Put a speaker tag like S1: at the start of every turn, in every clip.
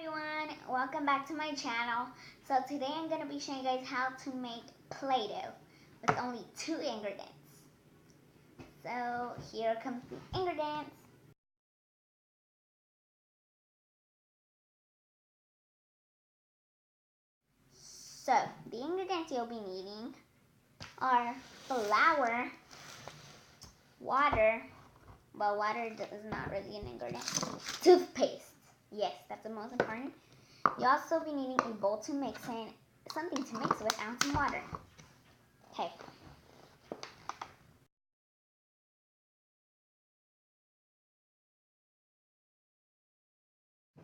S1: everyone, welcome back to my channel. So today I'm going to be showing you guys how to make Play-doh with only 2 ingredients. So here comes the ingredients. So the ingredients you'll be needing are flour, water, well, water is not really an ingredient, toothpaste. Yes, that's the most important. You also be needing a bowl to mix in, something to mix with, and some water. Okay.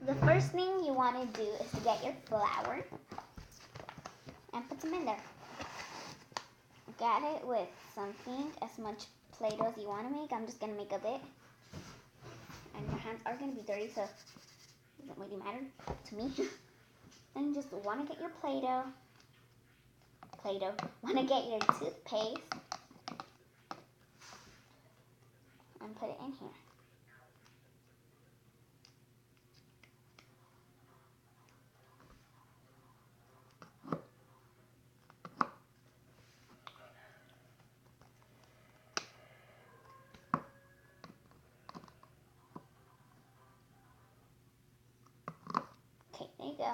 S1: The first thing you want to do is to get your flour and put some in there. Get it with something, as much Play-doh as you want to make. I'm just going to make a bit. And your hands are going to be dirty, so it doesn't really matter to me. Then you just want to get your Play-doh. Want to get your toothpaste and put it in here. Okay, there you go.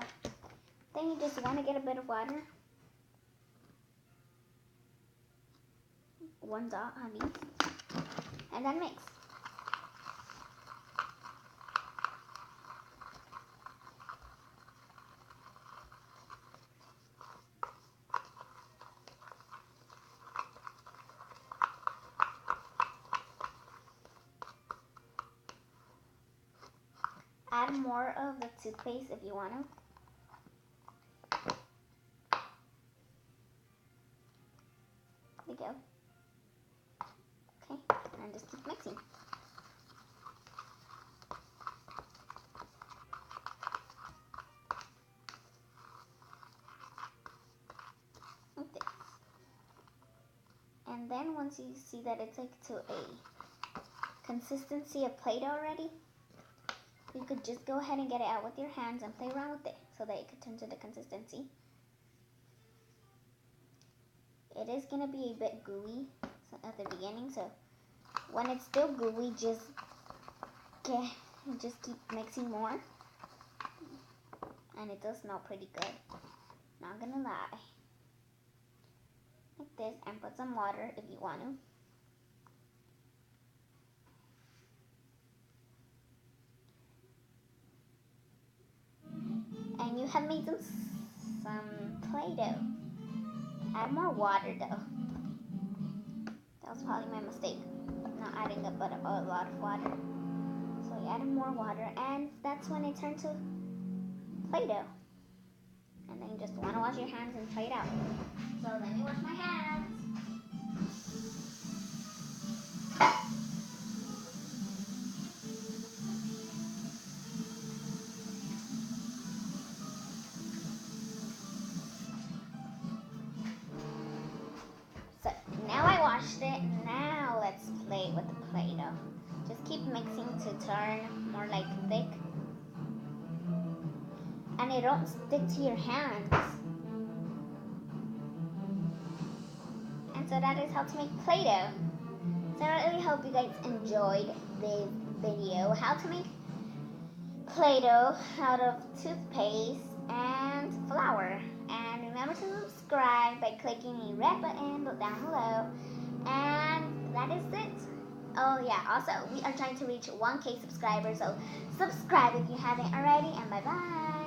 S1: Then you just want to get a bit of water. 1 dot on these. And then mix. Add more of the toothpaste if you want to. There you go. Okay, and just keep mixing. Like this. And then once you see that it's like to a consistency of Play-doh already, you could just go ahead and get it out with your hands and play around with it so that it could turn to the consistency. It is going to be a bit gooey at the beginning, so when it's still gooey, just keep mixing more. And it does smell pretty good, not gonna lie. Like this, and put some water if you want to. And you have made some Play-doh. Add more water though. That was probably my mistake, not adding a lot of water. So you added more water, and that's when it turned to Play-doh. And then you just want to wash your hands and try it out. So let me wash my hands. So now I washed it. Now let's play with the Play-doh. Just keep mixing to turn more like thick. And it don't stick to your hands. And so that is how to make Play-doh. So I really hope you guys enjoyed this video. How to make Play-doh out of toothpaste and flour. And remember to subscribe by clicking the red button down below. And that is it. Oh yeah, also we are trying to reach 1K subscribers, so subscribe if you haven't already, and bye bye.